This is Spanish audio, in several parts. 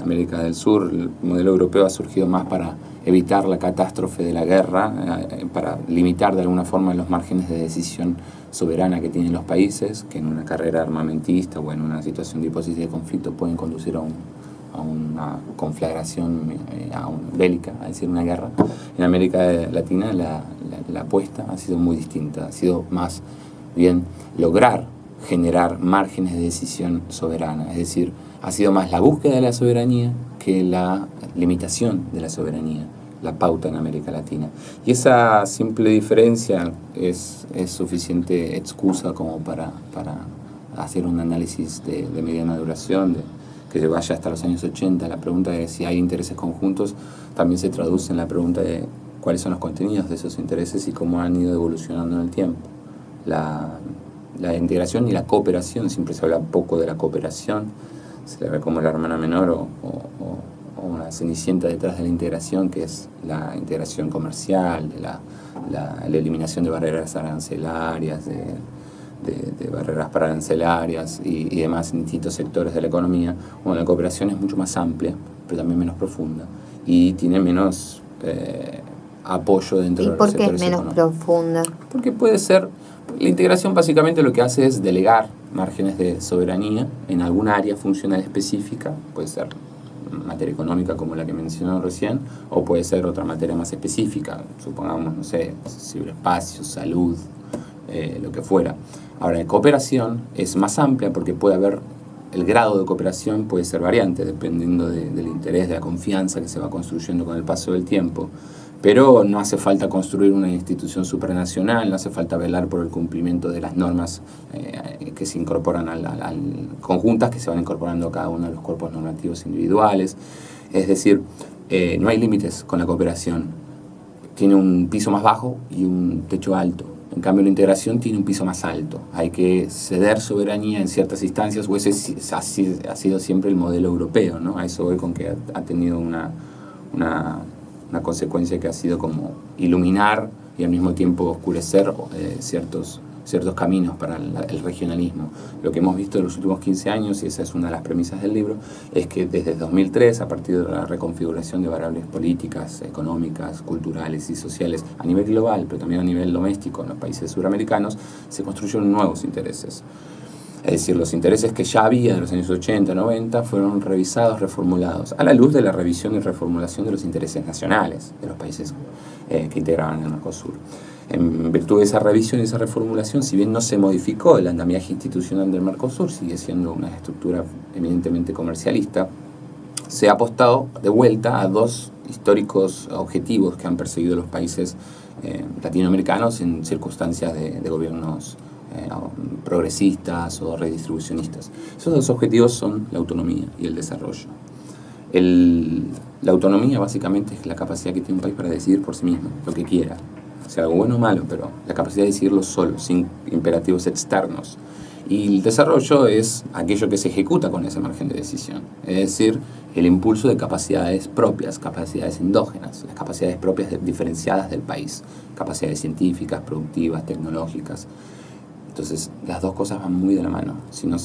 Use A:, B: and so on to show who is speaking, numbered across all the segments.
A: América del Sur. El modelo europeo ha surgido más para evitar la catástrofe de la guerra, para limitar de alguna forma los márgenes de decisión soberana que tienen los países, que en una carrera armamentista o en una situación de hipótesis de conflicto pueden conducir a una conflagración bélica, es decir, una guerra. En América Latina la apuesta ha sido muy distinta, ha sido más bien lograr generar márgenes de decisión soberana, es decir, ha sido más la búsqueda de la soberanía que la limitación de la soberanía, la pauta en América Latina. Y esa simple diferencia es suficiente excusa como para hacer un análisis de mediana duración, que vaya hasta los años 80. La pregunta de si hay intereses conjuntos también se traduce en la pregunta de cuáles son los contenidos de esos intereses y cómo han ido evolucionando en el tiempo. La integración y la cooperación, siempre se habla poco de la cooperación, se le ve como la hermana menor o una cenicienta detrás de la integración, que es la integración comercial, la eliminación de barreras arancelarias, de barreras pararancelarias y demás en distintos sectores de la economía. Bueno, la cooperación es mucho más amplia, pero también menos profunda y tiene menos apoyo dentro de los sectores económicos.
B: ¿Y por qué es menos profunda?
A: Porque puede ser, la integración básicamente lo que hace es delegar márgenes de soberanía en alguna área funcional específica, puede ser materia económica como la que mencionó recién, o puede ser otra materia más específica, supongamos, no sé, ciberespacio, salud, lo que fuera. Ahora, la cooperación es más amplia porque puede haber, el grado de cooperación puede ser variante dependiendo del interés, de la confianza que se va construyendo con el paso del tiempo. Pero no hace falta construir una institución supranacional, no hace falta velar por el cumplimiento de las normas que se incorporan conjuntas, que se van incorporando a cada uno de los cuerpos normativos individuales. Es decir, no hay límites con la cooperación. Tiene un piso más bajo y un techo alto. En cambio, la integración tiene un piso más alto. Hay que ceder soberanía en ciertas instancias, o ese ha sido siempre el modelo europeo, ¿no? A eso voy con que ha tenido una consecuencia que ha sido como iluminar y al mismo tiempo oscurecer ciertos caminos para el regionalismo. Lo que hemos visto en los últimos 15 años, y esa es una de las premisas del libro, es que desde 2003, a partir de la reconfiguración de variables políticas, económicas, culturales y sociales a nivel global, pero también a nivel doméstico en los países suramericanos, se construyeron nuevos intereses. Es decir, los intereses que ya había de los años 80, 90 fueron revisados, reformulados, a la luz de la revisión y reformulación de los intereses nacionales de los países que integraban el Mercosur. En virtud de esa revisión y esa reformulación, si bien no se modificó el andamiaje institucional del Mercosur, sigue siendo una estructura eminentemente comercialista, se ha apostado de vuelta a dos históricos objetivos que han perseguido los países latinoamericanos en circunstancias de gobiernos progresistas o redistribucionistas. Esos dos objetivos son la autonomía y el desarrollo. La autonomía básicamente es la capacidad que tiene un país para decidir por sí mismo lo que quiera, sea algo bueno o malo, pero la capacidad de decidirlo solo, sin imperativos externos. Y el desarrollo es aquello que se ejecuta con ese margen de decisión, es decir, el impulso de capacidades propias, capacidades endógenas, las capacidades propias diferenciadas del país, capacidades científicas, productivas, tecnológicas. Entonces, las dos cosas van muy de la mano. Si no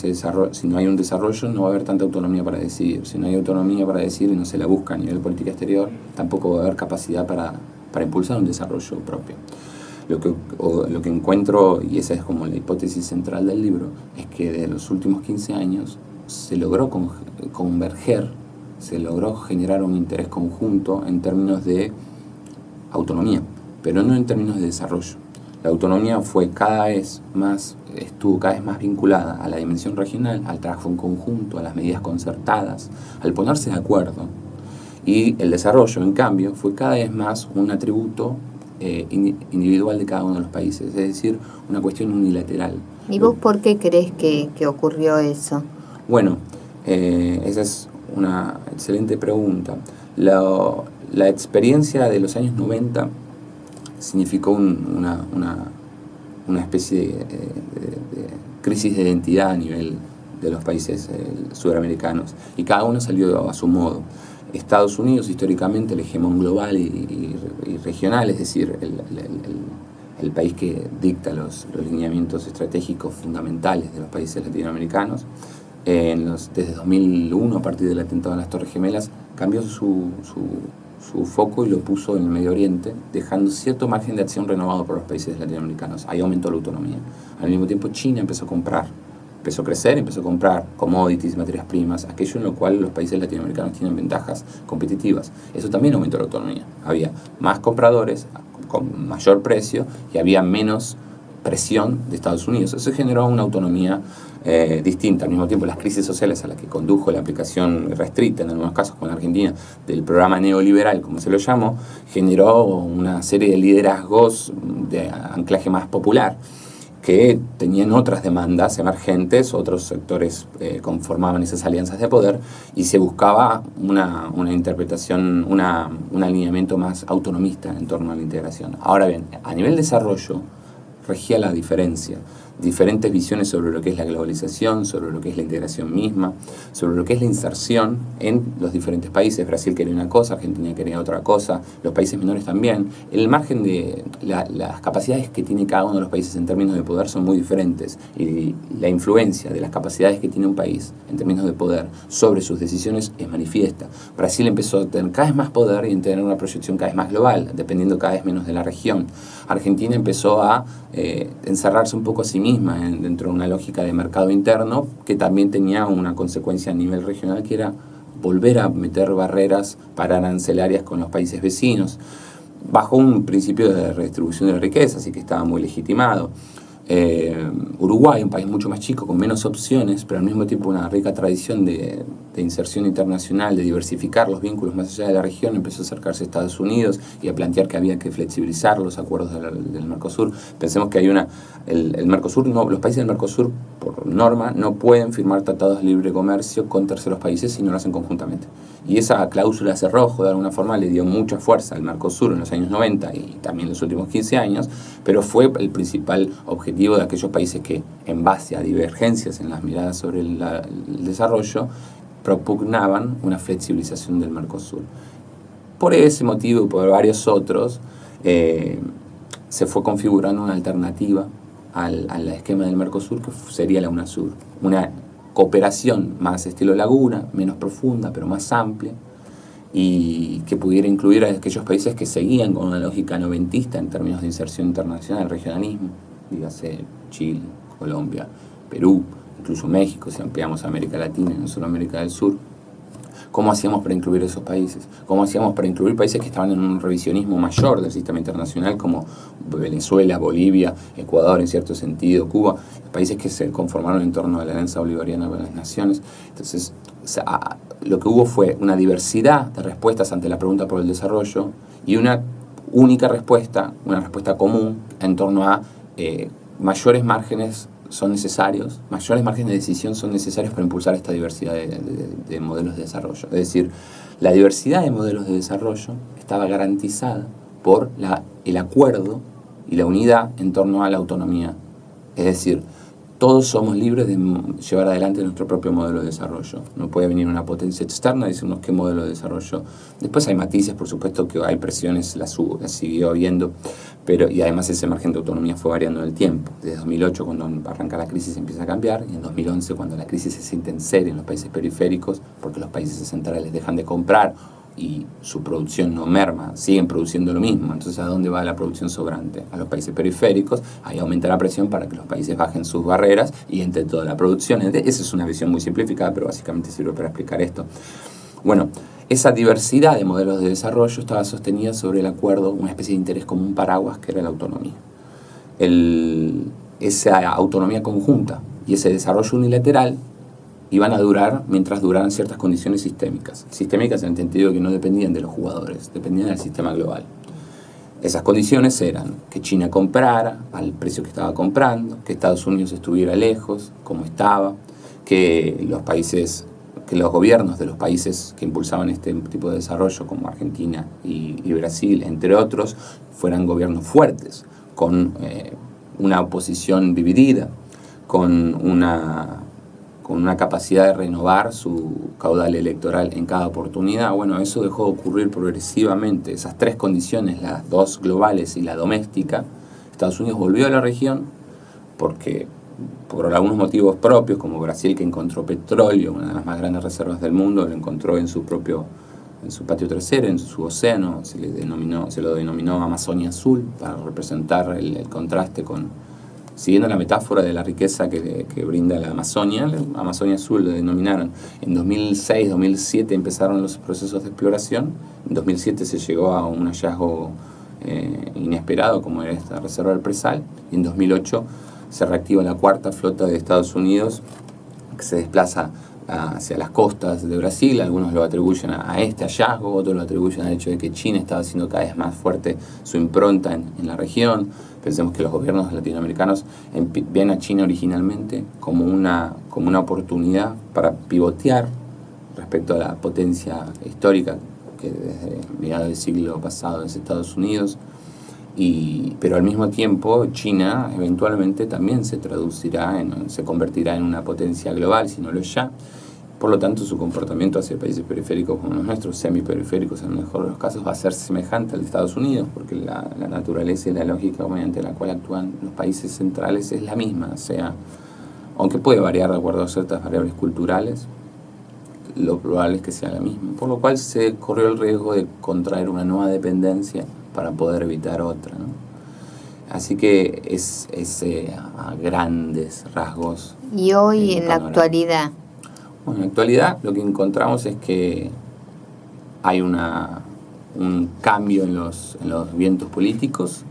A: hay un desarrollo, no va a haber tanta autonomía para decidir. Si no hay autonomía para decidir y no se la busca a nivel de política exterior, tampoco va a haber capacidad para impulsar un desarrollo propio. Lo que encuentro, y esa es como la hipótesis central del libro, es que de los últimos 15 años se logró converger, se logró generar un interés conjunto en términos de autonomía, pero no en términos de desarrollo. La autonomía estuvo cada vez más vinculada a la dimensión regional, al trabajo en conjunto, a las medidas concertadas, al ponerse de acuerdo. Y el desarrollo, en cambio, fue cada vez más un atributo individual de cada uno de los países, es decir, una cuestión unilateral.
B: ¿Y vos por qué crees que ocurrió eso?
A: Bueno, esa es una excelente pregunta. La experiencia de los años 90 significó una especie de crisis de identidad a nivel de los países sudamericanos, y cada uno salió a su modo. Estados Unidos, históricamente el hegemón global y regional, es decir, el país que dicta los lineamientos estratégicos fundamentales de los países latinoamericanos, desde 2001, a partir del atentado a las Torres Gemelas, cambió su foco y lo puso en el Medio Oriente, dejando cierto margen de acción renovado por los países latinoamericanos. Ahí aumentó la autonomía. Al mismo tiempo, China empezó a crecer, empezó a comprar commodities, materias primas, aquello en lo cual los países latinoamericanos tienen ventajas competitivas. Eso también aumentó la autonomía. Había más compradores con mayor precio y había menos presión de Estados Unidos. Eso generó una autonomía distinta. Al mismo tiempo, las crisis sociales a las que condujo la aplicación restricta, en algunos casos con la Argentina, del programa neoliberal, como se lo llamó, generó una serie de liderazgos de anclaje más popular, que tenían otras demandas emergentes, otros sectores conformaban esas alianzas de poder, y se buscaba una interpretación, un alineamiento más autonomista en torno a la integración. Ahora bien, a nivel desarrollo, regía la diferencia. Diferentes visiones sobre lo que es la globalización, sobre lo que es la integración misma, sobre lo que es la inserción en los diferentes países. Brasil quería una cosa, Argentina quería otra cosa, los países menores también. El margen de las capacidades que tiene cada uno de los países en términos de poder son muy diferentes, y la influencia de las capacidades que tiene un país en términos de poder sobre sus decisiones es manifiesta. Brasil empezó a tener cada vez más poder y a tener una proyección cada vez más global, dependiendo cada vez menos de la región. Argentina empezó a encerrarse un poco a sí misma dentro de una lógica de mercado interno, que también tenía una consecuencia a nivel regional, que era volver a meter barreras arancelarias con los países vecinos, bajo un principio de redistribución de la riqueza, así que estaba muy legitimado. Uruguay, un país mucho más chico, con menos opciones, pero al mismo tiempo una rica tradición de inserción internacional, de diversificar los vínculos más allá de la región, empezó a acercarse a Estados Unidos y a plantear que había que flexibilizar los acuerdos del Mercosur. Pensemos que hay el Mercosur, los países del Mercosur, por norma, no pueden firmar tratados de libre comercio con terceros países si no lo hacen conjuntamente. Y esa cláusula cerrojo, de alguna forma, le dio mucha fuerza al Mercosur en los años 90 y también en los últimos 15 años, pero fue el principal objetivo de aquellos países que, en base a divergencias en las miradas sobre el desarrollo, propugnaban una flexibilización del Mercosur. Por ese motivo y por varios otros, se fue configurando una alternativa al esquema del Mercosur, que sería la UNASUR, una cooperación más estilo Laguna, menos profunda, pero más amplia, y que pudiera incluir a aquellos países que seguían con una lógica noventista en términos de inserción internacional, regionalismo, dígase Chile, Colombia, Perú, incluso México, si ampliamos a América Latina y no solo América del Sur. ¿Cómo hacíamos para incluir esos países? ¿Cómo hacíamos para incluir países que estaban en un revisionismo mayor del sistema internacional, como Venezuela, Bolivia, Ecuador en cierto sentido, Cuba, países que se conformaron en torno a la Alianza Bolivariana de las Naciones? Entonces, lo que hubo fue una diversidad de respuestas ante la pregunta por el desarrollo y una única respuesta, una respuesta común en torno a mayores márgenes son necesarios, mayores márgenes de decisión son necesarios para impulsar esta diversidad de modelos de desarrollo. Es decir, la diversidad de modelos de desarrollo estaba garantizada por el acuerdo y la unidad en torno a la autonomía. Es decir, todos somos libres de llevar adelante nuestro propio modelo de desarrollo. No puede venir una potencia externa y decirnos qué modelo de desarrollo. Después hay matices, por supuesto, que hay presiones, las siguió habiendo, y además ese margen de autonomía fue variando en el tiempo. Desde 2008, cuando arranca la crisis, empieza a cambiar, y en 2011, cuando la crisis se siente en serio en los países periféricos, porque los países centrales dejan de comprar y su producción no merma, siguen produciendo lo mismo. Entonces, ¿a dónde va la producción sobrante? A los países periféricos. Ahí aumenta la presión para que los países bajen sus barreras y entre toda la producción. Esa es una visión muy simplificada, pero básicamente sirve para explicar esto. Bueno, esa diversidad de modelos de desarrollo estaba sostenida sobre el acuerdo, una especie de interés común paraguas, que era la autonomía. Esa autonomía conjunta y ese desarrollo unilateral iban a durar mientras duraran ciertas condiciones sistémicas. Sistémicas en el sentido de que no dependían de los jugadores, dependían del sistema global. Esas condiciones eran que China comprara al precio que estaba comprando, que Estados Unidos estuviera lejos, como estaba, que los gobiernos de los países que impulsaban este tipo de desarrollo, como Argentina y Brasil, entre otros, fueran gobiernos fuertes, con una oposición dividida, con una capacidad de renovar su caudal electoral en cada oportunidad. Bueno, eso dejó de ocurrir progresivamente. Esas tres condiciones, las dos globales y la doméstica, Estados Unidos volvió a la región porque por algunos motivos propios, como Brasil, que encontró petróleo, una de las más grandes reservas del mundo, lo encontró en su patio trasero, en su océano, se lo denominó Amazonia Azul, para representar el contraste siguiendo la metáfora de la riqueza que brinda la Amazonia Azul lo denominaron. En 2006, 2007 empezaron los procesos de exploración, en 2007 se llegó a un hallazgo inesperado como era esta reserva del Presal, y en 2008 se reactiva la cuarta flota de Estados Unidos que se desplaza hacia las costas de Brasil. Algunos lo atribuyen a este hallazgo, otros lo atribuyen al hecho de que China estaba haciendo cada vez más fuerte su impronta en la región. Pensemos que los gobiernos latinoamericanos ven a China originalmente como una oportunidad para pivotear respecto a la potencia histórica que desde mediados del siglo pasado es Estados Unidos. Pero al mismo tiempo China eventualmente también se convertirá en una potencia global, si no lo es ya. Por lo tanto, su comportamiento hacia países periféricos como los nuestros, semiperiféricos en el mejor de los casos, va a ser semejante al de Estados Unidos, porque la naturaleza y la lógica mediante la cual actúan los países centrales es la misma. O sea, aunque puede variar de acuerdo a ciertas variables culturales, lo probable es que sea la misma. Por lo cual se corrió el riesgo de contraer una nueva dependencia para poder evitar otra, ¿no? Así que es a grandes rasgos.
B: Y hoy en la actualidad.
A: Bueno, en la actualidad lo que encontramos es que hay un cambio en los vientos políticos.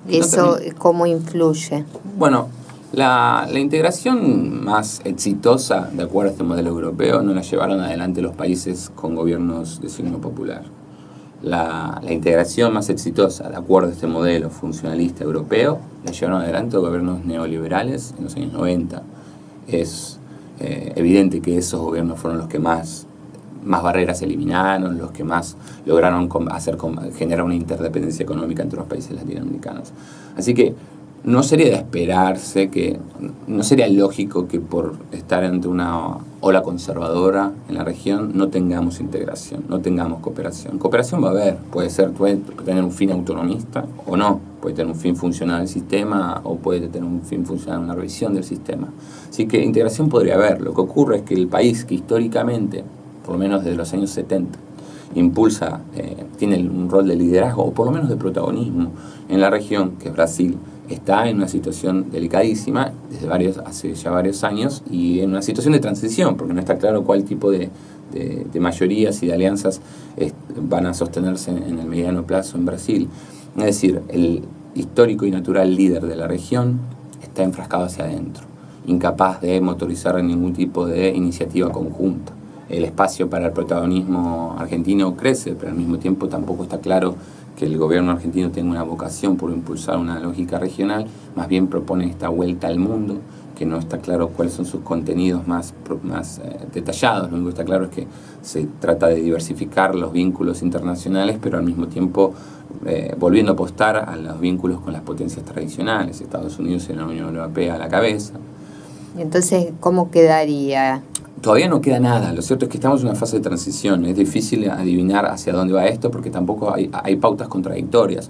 B: ¿Eso cómo influye?
A: Bueno, la integración más exitosa, de acuerdo a este modelo europeo, no la llevaron adelante los países con gobiernos de signo popular. La integración más exitosa, de acuerdo a este modelo funcionalista europeo, la llevaron adelante los gobiernos neoliberales en los años 90. Es evidente que esos gobiernos fueron los que más barreras eliminaron, los que más lograron generar una interdependencia económica entre los países latinoamericanos. Así que no sería de esperarse no sería lógico que por estar ante una ola conservadora en la región no tengamos integración, no tengamos cooperación. Cooperación va a haber, puede tener un fin autonomista o no, puede tener un fin funcional del sistema o puede tener un fin funcional una revisión del sistema. Así que integración podría haber. Lo que ocurre es que el país que históricamente, por lo menos desde los años 70, tiene un rol de liderazgo o por lo menos de protagonismo en la región, que es Brasil, está en una situación delicadísima hace ya varios años y en una situación de transición, porque no está claro cuál tipo de mayorías y de alianzas van a sostenerse en el mediano plazo en Brasil. Es decir, el histórico y natural líder de la región está enfrascado hacia adentro, incapaz de motorizar ningún tipo de iniciativa conjunta. El espacio para el protagonismo argentino crece, pero al mismo tiempo tampoco está claro que el gobierno argentino tenga una vocación por impulsar una lógica regional, más bien propone esta vuelta al mundo, que no está claro cuáles son sus contenidos más detallados. Lo único que está claro es que se trata de diversificar los vínculos internacionales, pero al mismo tiempo volviendo a apostar a los vínculos con las potencias tradicionales, Estados Unidos y la Unión Europea a la cabeza.
B: Entonces, ¿cómo quedaría?
A: Todavía no queda nada. Lo cierto es que estamos en una fase de transición. Es difícil adivinar hacia dónde va esto porque tampoco hay pautas contradictorias.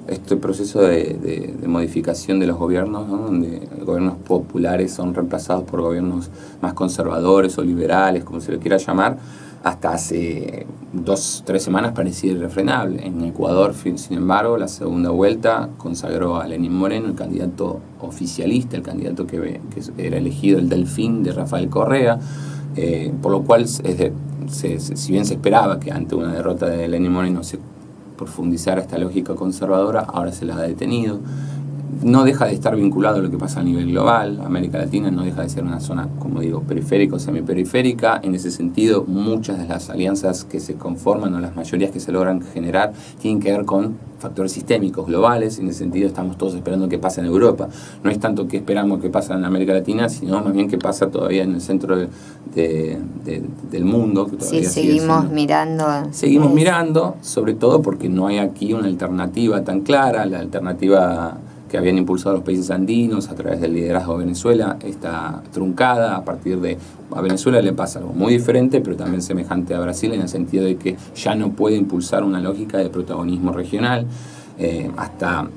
A: Este proceso de modificación de los gobiernos, ¿no? Donde gobiernos populares son reemplazados por gobiernos más conservadores o liberales, como se lo quiera llamar, hasta hace 2-3 semanas parecía irrefrenable. En Ecuador, sin embargo, la segunda vuelta consagró a Lenín Moreno, el candidato oficialista, el candidato que era elegido, el Delfín de Rafael Correa, por lo cual, si bien se esperaba que ante una derrota de Lenín Moreno se profundizara esta lógica conservadora, ahora se la ha detenido. No deja de estar vinculado a lo que pasa a nivel global. América Latina no deja de ser una zona, como digo, periférica o semiperiférica. En ese sentido, muchas de las alianzas que se conforman o las mayorías que se logran generar tienen que ver con factores sistémicos globales. En ese sentido, estamos todos esperando que pase en Europa. No es tanto que esperamos que pase en América Latina, sino más bien que pasa todavía en el centro del mundo. Que todavía
B: seguimos mirando.
A: Seguimos mirando, sobre todo porque no hay aquí una alternativa tan clara. La alternativa que habían impulsado los países andinos a través del liderazgo de Venezuela está truncada. A Venezuela le pasa algo muy diferente, pero también semejante a Brasil, en el sentido de que ya no puede impulsar una lógica de protagonismo regional. Hasta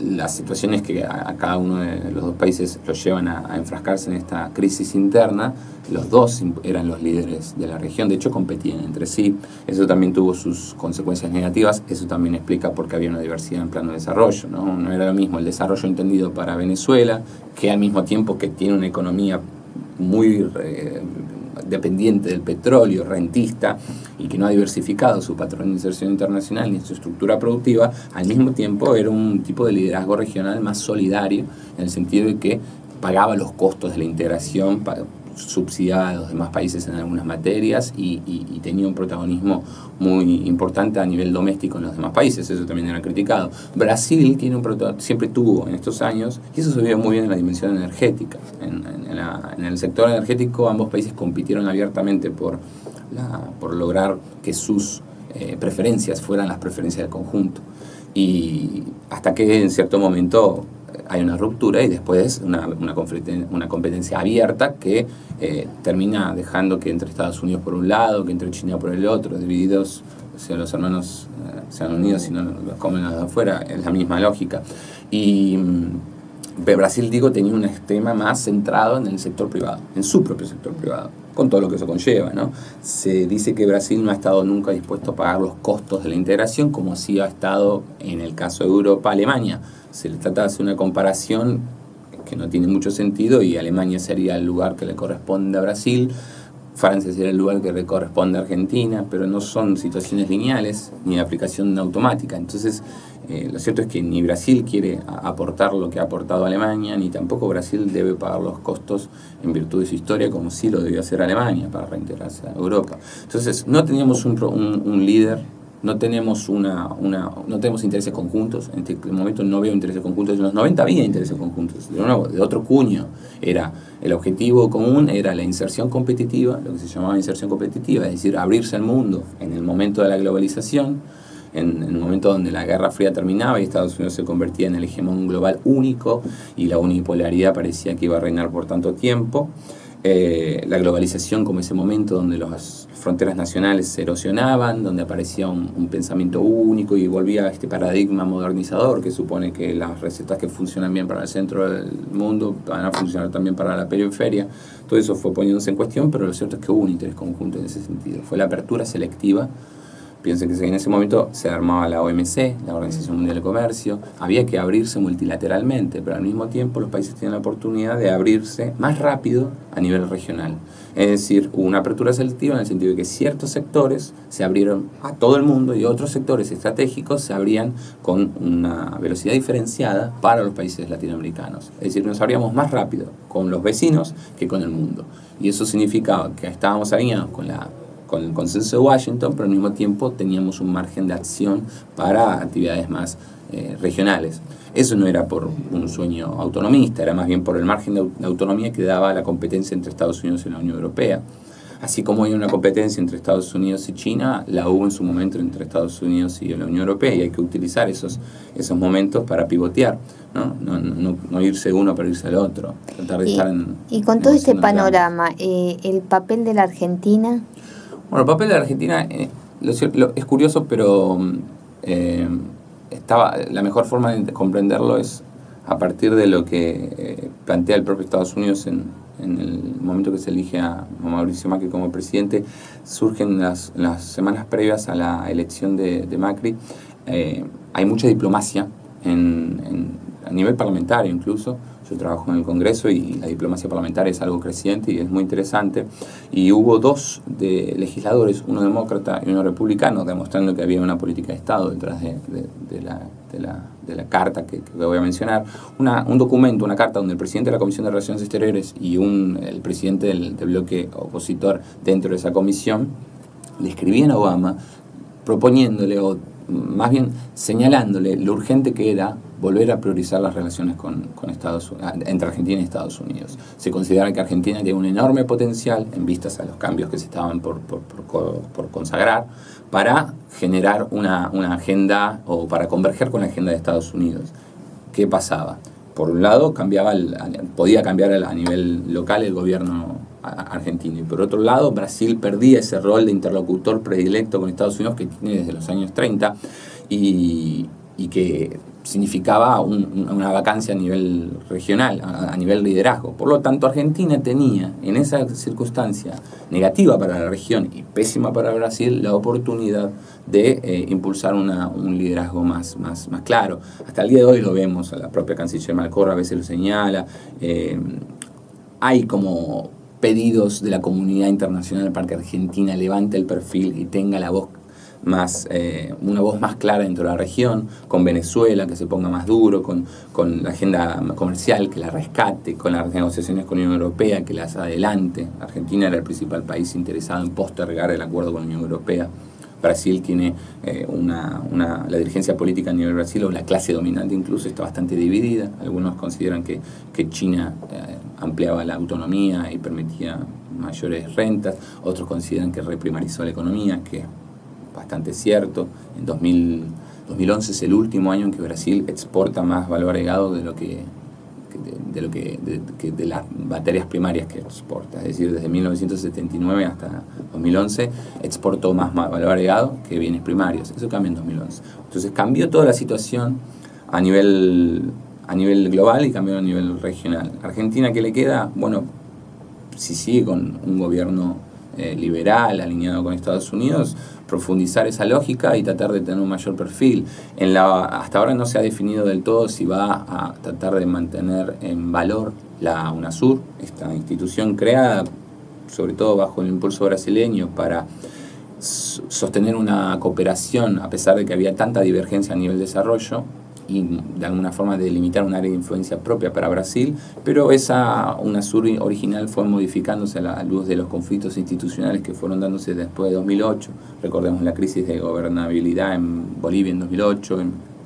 A: las situaciones que a cada uno de los dos países los llevan a enfrascarse en esta crisis interna, los dos eran los líderes de la región, de hecho competían entre sí. Eso también tuvo sus consecuencias negativas, eso también explica por qué había una diversidad en plano de desarrollo, ¿no? No era lo mismo el desarrollo entendido para Venezuela, que al mismo tiempo que tiene una economía muy dependiente del petróleo, rentista, y que no ha diversificado su patrón de inserción internacional ni su estructura productiva, al mismo tiempo era un tipo de liderazgo regional más solidario, en el sentido de que pagaba los costos de la integración, subsidiaba a los demás países en algunas materias y tenía un protagonismo muy importante a nivel doméstico en los demás países. Eso también era criticado. Brasil tiene siempre tuvo en estos años, y eso se vio muy bien en la dimensión energética. En el sector energético ambos países compitieron abiertamente por lograr que sus preferencias fueran las preferencias del conjunto. Y hasta que en cierto momento hay una ruptura y después una competencia abierta que termina dejando que entre Estados Unidos por un lado, que entre China por el otro, divididos, o sea, los hermanos sean unidos y no los comen los de afuera, es la misma lógica. Y Brasil, tenía un esquema más centrado en el sector privado, en su propio sector privado, con todo lo que eso conlleva, ¿no? Se dice que Brasil no ha estado nunca dispuesto a pagar los costos de la integración, como sí ha estado en el caso de Europa, Alemania. Se le trata de hacer una comparación que no tiene mucho sentido, y Alemania sería el lugar que le corresponde a Brasil, Francia sería el lugar que le corresponde a Argentina, pero no son situaciones lineales ni de aplicación automática. Entonces, lo cierto es que ni Brasil quiere aportar lo que ha aportado Alemania, ni tampoco Brasil debe pagar los costos en virtud de su historia, como sí lo debió hacer Alemania para reintegrarse a Europa. Entonces, no teníamos un líder, no tenemos no tenemos intereses conjuntos. En este momento no veo intereses conjuntos. En los 90 había intereses conjuntos, de otro cuño. El objetivo común era la inserción competitiva, lo que se llamaba inserción competitiva, es decir, abrirse al mundo en el momento de la globalización, en el momento donde la Guerra Fría terminaba y Estados Unidos se convertía en el hegemón global único y la unipolaridad parecía que iba a reinar por tanto tiempo. La globalización como ese momento donde las fronteras nacionales se erosionaban, donde aparecía un pensamiento único y volvía a este paradigma modernizador que supone que las recetas que funcionan bien para el centro del mundo van a funcionar también para la periferia. Todo eso fue poniéndose en cuestión, pero lo cierto es que hubo un interés conjunto en ese sentido. Fue la apertura selectiva. Piensen que en ese momento se armaba la OMC, la Organización Mundial de Comercio, había que abrirse multilateralmente, pero al mismo tiempo los países tienen la oportunidad de abrirse más rápido a nivel regional. Es decir, hubo una apertura selectiva en el sentido de que ciertos sectores se abrieron a todo el mundo y otros sectores estratégicos se abrían con una velocidad diferenciada para los países latinoamericanos. Es decir, nos abríamos más rápido con los vecinos que con el mundo. Y eso significaba que estábamos alineados con el consenso de Washington, pero al mismo tiempo teníamos un margen de acción para actividades más regionales. Eso no era por un sueño autonomista, era más bien por el margen de autonomía que daba la competencia entre Estados Unidos y la Unión Europea. Así como hay una competencia entre Estados Unidos y China, la hubo en su momento entre Estados Unidos y la Unión Europea, y hay que utilizar esos momentos para pivotear, no irse uno para irse al otro, tratar de estar en...
B: Y con todo este panorama, ¿el papel de la Argentina?
A: Bueno, el papel de la Argentina es curioso, pero la mejor forma de comprenderlo es a partir de lo que plantea el propio Estados Unidos en el momento que se elige a Mauricio Macri como presidente. Surgen las semanas previas a la elección de Macri. Hay mucha diplomacia a nivel parlamentario incluso. Yo trabajo en el Congreso y la diplomacia parlamentaria es algo creciente y es muy interesante. Y hubo dos legisladores, uno demócrata y uno republicano, demostrando que había una política de Estado detrás de la carta que voy a mencionar. Un documento, una carta donde el presidente de la Comisión de Relaciones Exteriores y el presidente del bloque opositor dentro de esa comisión le escribían a Obama proponiéndole, o más bien señalándole lo urgente que era volver a priorizar las relaciones entre Argentina y Estados Unidos. Se considera que Argentina tiene un enorme potencial en vistas a los cambios que se estaban por consagrar para generar una agenda o para converger con la agenda de Estados Unidos. ¿Qué pasaba? Por un lado, podía cambiar a nivel local el gobierno argentino, y por otro lado, Brasil perdía ese rol de interlocutor predilecto con Estados Unidos que tiene desde los años 30 y que significaba una vacancia a nivel regional, a nivel liderazgo. Por lo tanto, Argentina tenía en esa circunstancia negativa para la región y pésima para Brasil la oportunidad de impulsar un liderazgo más claro. Hasta el día de hoy lo vemos, a la propia canciller Malcorra a veces lo señala. Hay como pedidos de la comunidad internacional para que Argentina levante el perfil y tenga la voz una voz más clara dentro de la región, con Venezuela, que se ponga más duro, con la agenda comercial, que la rescate, con las negociaciones con la Unión Europea, que las adelante. Argentina era el principal país interesado en postergar el acuerdo con la Unión Europea. Brasil tiene la dirigencia política a nivel Brasil, o la clase dominante incluso, está bastante dividida. Algunos consideran que China ampliaba la autonomía y permitía mayores rentas, otros consideran que reprimarizó la economía, que bastante cierto. En 2011 es el último año en que Brasil exporta más valor agregado de las materias primarias que exporta. Es decir, desde 1979 hasta 2011 exportó más valor agregado que bienes primarios. Eso cambió en 2011. Entonces cambió toda la situación a nivel global y cambió a nivel regional. Argentina, ¿qué le queda? Bueno, si sigue con un gobierno liberal, alineado con Estados Unidos, profundizar esa lógica y tratar de tener un mayor perfil. Hasta ahora no se ha definido del todo si va a tratar de mantener en valor la UNASUR, esta institución creada sobre todo bajo el impulso brasileño para sostener una cooperación a pesar de que había tanta divergencia a nivel de desarrollo, y de alguna forma delimitar un área de influencia propia para Brasil, pero esa UNASUR original fue modificándose a la luz de los conflictos institucionales que fueron dándose después de 2008. Recordemos la crisis de gobernabilidad en Bolivia en 2008,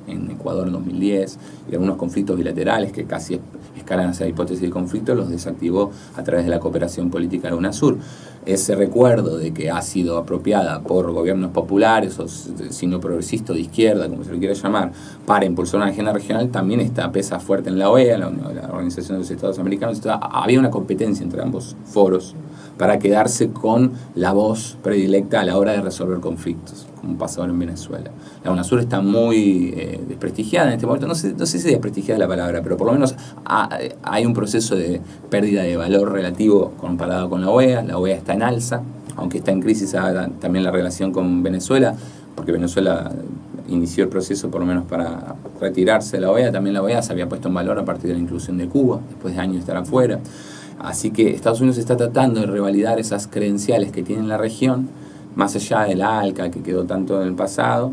A: en Ecuador en 2010, y algunos conflictos bilaterales que casi escalan hacia la hipótesis de conflicto, los desactivó a través de la cooperación política de la UNASUR. Ese recuerdo de que ha sido apropiada por gobiernos populares o signo progresista de izquierda, como se lo quiera llamar, para impulsar una agenda regional, también pesa fuerte en la OEA, la Organización de los Estados Americanos. Había una competencia entre ambos foros para quedarse con la voz predilecta a la hora de resolver conflictos, como pasa ahora en Venezuela. La UNASUR está muy desprestigiada en este momento, no sé si desprestigiada es la palabra, pero por lo menos hay un proceso de pérdida de valor relativo comparado con la OEA. La OEA está en alza, aunque está en crisis también la relación con Venezuela, porque Venezuela inició el proceso por lo menos para retirarse de la OEA. También la OEA se había puesto en valor a partir de la inclusión de Cuba, después de años de estar afuera. Así que Estados Unidos está tratando de revalidar esas credenciales que tiene la región, más allá del ALCA que quedó tanto en el pasado,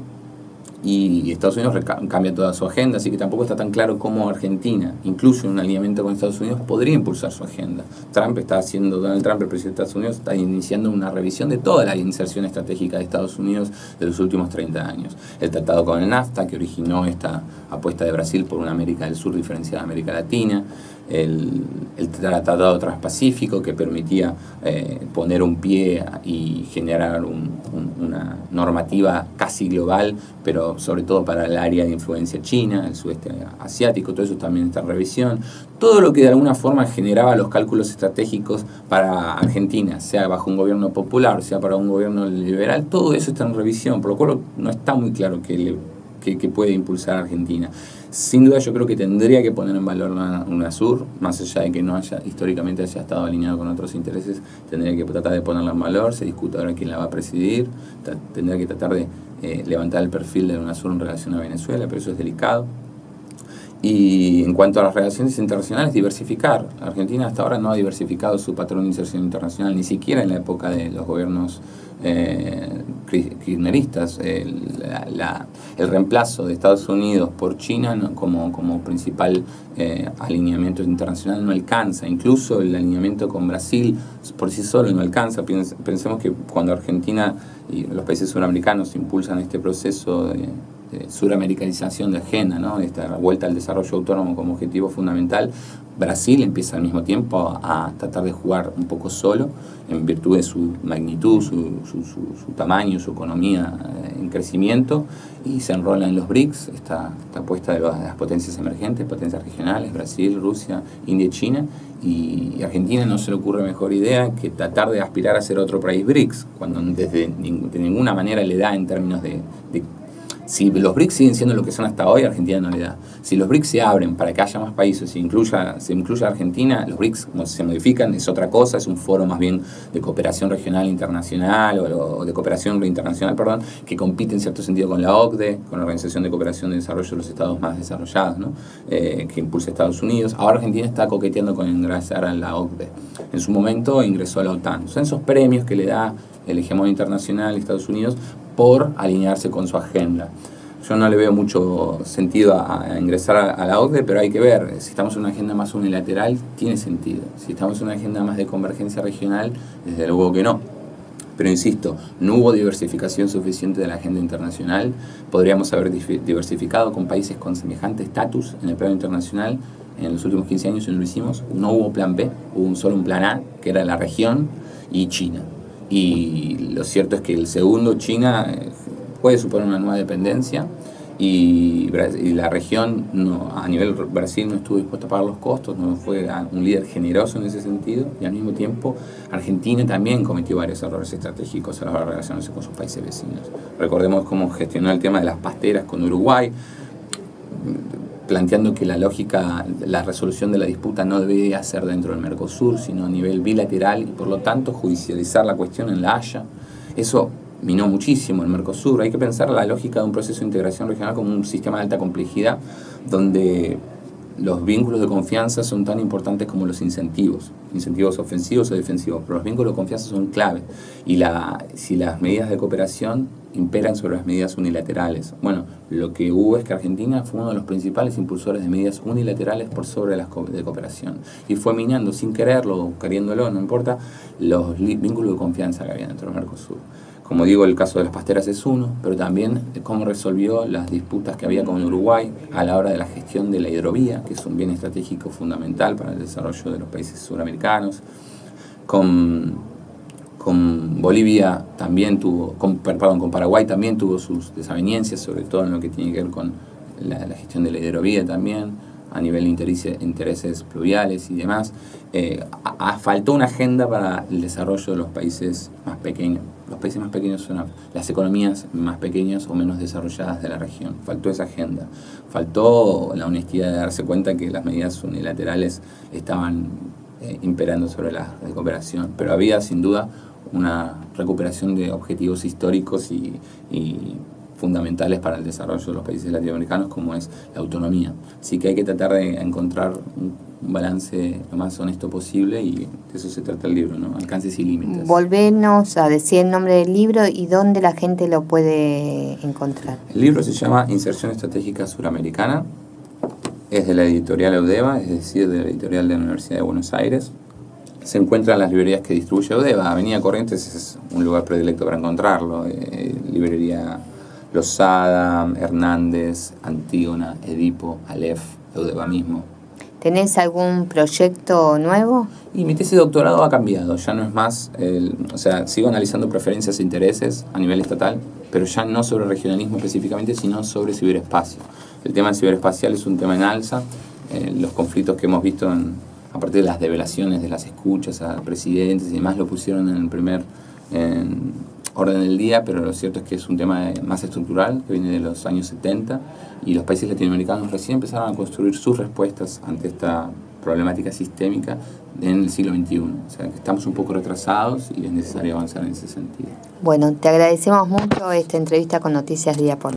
A: y Estados Unidos cambia toda su agenda, así que tampoco está tan claro cómo Argentina, incluso en un alineamiento con Estados Unidos, podría impulsar su agenda. Donald Trump, el presidente de Estados Unidos, está iniciando una revisión de toda la inserción estratégica de Estados Unidos de los últimos 30 años. El tratado con el NAFTA, que originó esta apuesta de Brasil por una América del Sur diferenciada de América Latina, el Tratado Transpacífico, que permitía poner un pie y generar una normativa casi global, pero sobre todo para el área de influencia china, el sudeste asiático. Todo eso también está en revisión. Todo lo que de alguna forma generaba los cálculos estratégicos para Argentina, sea bajo un gobierno popular, sea para un gobierno liberal, todo eso está en revisión, por lo cual no está muy claro que puede impulsar a Argentina. Sin duda yo creo que tendría que poner en valor la UNASUR, más allá de que históricamente haya estado alineado con otros intereses, tendría que tratar de ponerla en valor. Se discute ahora quién la va a presidir, tendría que tratar de levantar el perfil de la UNASUR en relación a Venezuela, pero eso es delicado. Y en cuanto a las relaciones internacionales, diversificar. Argentina hasta ahora no ha diversificado su patrón de inserción internacional, ni siquiera en la época de los gobiernos kirchneristas. El reemplazo de Estados Unidos por China como principal alineamiento internacional no alcanza. Incluso el alineamiento con Brasil por sí solo no alcanza. Pensemos que cuando Argentina y los países suramericanos impulsan este proceso de suramericanización de agenda, ¿no? Esta vuelta al desarrollo autónomo como objetivo fundamental, Brasil empieza al mismo tiempo a tratar de jugar un poco solo en virtud de su magnitud, su tamaño, su economía en crecimiento, y se enrola en los BRICS, esta apuesta de las potencias emergentes, potencias regionales, Brasil, Rusia, India y China, y Argentina no se le ocurre mejor idea que tratar de aspirar a ser otro país BRICS, cuando de ninguna manera le da en términos de Si los BRICS siguen siendo lo que son hasta hoy, Argentina no le da. Si los BRICS se abren para que haya más países, se incluya Argentina, los BRICS se modifican, es otra cosa, es un foro más bien de cooperación regional internacional o de cooperación internacional, perdón, que compite en cierto sentido con la OCDE, con la Organización de Cooperación de Desarrollo de los Estados Más Desarrollados, ¿no? Que impulsa Estados Unidos. Ahora Argentina está coqueteando con ingresar a la OCDE. En su momento ingresó a la OTAN. Son esos premios que le da el hegemón internacional de Estados Unidos por alinearse con su agenda. Yo no le veo mucho sentido a ingresar a la OCDE, pero hay que ver, si estamos en una agenda más unilateral, tiene sentido. Si estamos en una agenda más de convergencia regional, desde luego que no. Pero insisto, no hubo diversificación suficiente de la agenda internacional. Podríamos haber diversificado con países con semejante estatus en el plano internacional. En los últimos 15 años no lo hicimos. No hubo plan B, hubo solo un plan A, que era la región y China. Y lo cierto es que el segundo, China, puede suponer una nueva dependencia y la región, a nivel Brasil, no estuvo dispuesta a pagar los costos, no fue un líder generoso en ese sentido, y al mismo tiempo Argentina también cometió varios errores estratégicos a la hora de relacionarse con sus países vecinos. Recordemos cómo gestionó el tema de las pasteras con Uruguay, planteando que la resolución de la disputa no debería ser dentro del Mercosur, sino a nivel bilateral, y por lo tanto judicializar la cuestión en La Haya. Eso minó muchísimo el Mercosur. Hay que pensar la lógica de un proceso de integración regional como un sistema de alta complejidad, donde los vínculos de confianza son tan importantes como los incentivos ofensivos o defensivos, pero los vínculos de confianza son clave. Y si las medidas de cooperación imperan sobre las medidas unilaterales. Bueno, lo que hubo es que Argentina fue uno de los principales impulsores de medidas unilaterales por sobre las de cooperación. Y fue minando, sin quererlo o queriéndolo, no importa, los vínculos de confianza que había dentro del Mercosur. Como digo, el caso de las pasteras es uno, pero también cómo resolvió las disputas que había con Uruguay a la hora de la gestión de la hidrovía, que es un bien estratégico fundamental para el desarrollo de los países suramericanos. Con Bolivia también con Paraguay también tuvo sus desavenencias, sobre todo en lo que tiene que ver con la gestión de la hidrovía también, a nivel de intereses pluviales y demás. Faltó una agenda para el desarrollo de los países más pequeños. Los países más pequeños son las economías más pequeñas o menos desarrolladas de la región. Faltó esa agenda. Faltó la honestidad de darse cuenta que las medidas unilaterales estaban imperando sobre las de cooperación. Pero había, sin duda, una recuperación de objetivos históricos y fundamentales para el desarrollo de los países latinoamericanos, como es la autonomía. Así que hay que tratar de encontrar un balance lo más honesto posible, y de eso se trata el libro, ¿no? Alcances y límites.
B: Volvernos a decir el nombre del libro y dónde la gente lo puede encontrar.
A: El libro se llama Inserción Estratégica Suramericana. Es de la editorial Eudeva, es decir, de la editorial de la Universidad de Buenos Aires. Se encuentra en las librerías que distribuye Eudeva. Avenida Corrientes es un lugar predilecto para encontrarlo. Librería Losada, Hernández, Antígona, Edipo, Aleph, Eudeva mismo.
B: ¿Tenés algún proyecto nuevo?
A: Y mi tesis de doctorado ha cambiado, ya no es más, sigo analizando preferencias e intereses a nivel estatal, pero ya no sobre regionalismo específicamente, sino sobre ciberespacio. El tema ciberespacial es un tema en alza. Los conflictos que hemos visto a partir de las develaciones de las escuchas a presidentes y demás lo pusieron en el primer orden del día, pero lo cierto es que es un tema más estructural que viene de los años 70, y los países latinoamericanos recién empezaron a construir sus respuestas ante esta problemática sistémica en el siglo XXI. O sea, que estamos un poco retrasados y es necesario avanzar en ese sentido.
B: Bueno, te agradecemos mucho esta entrevista con Noticias Día por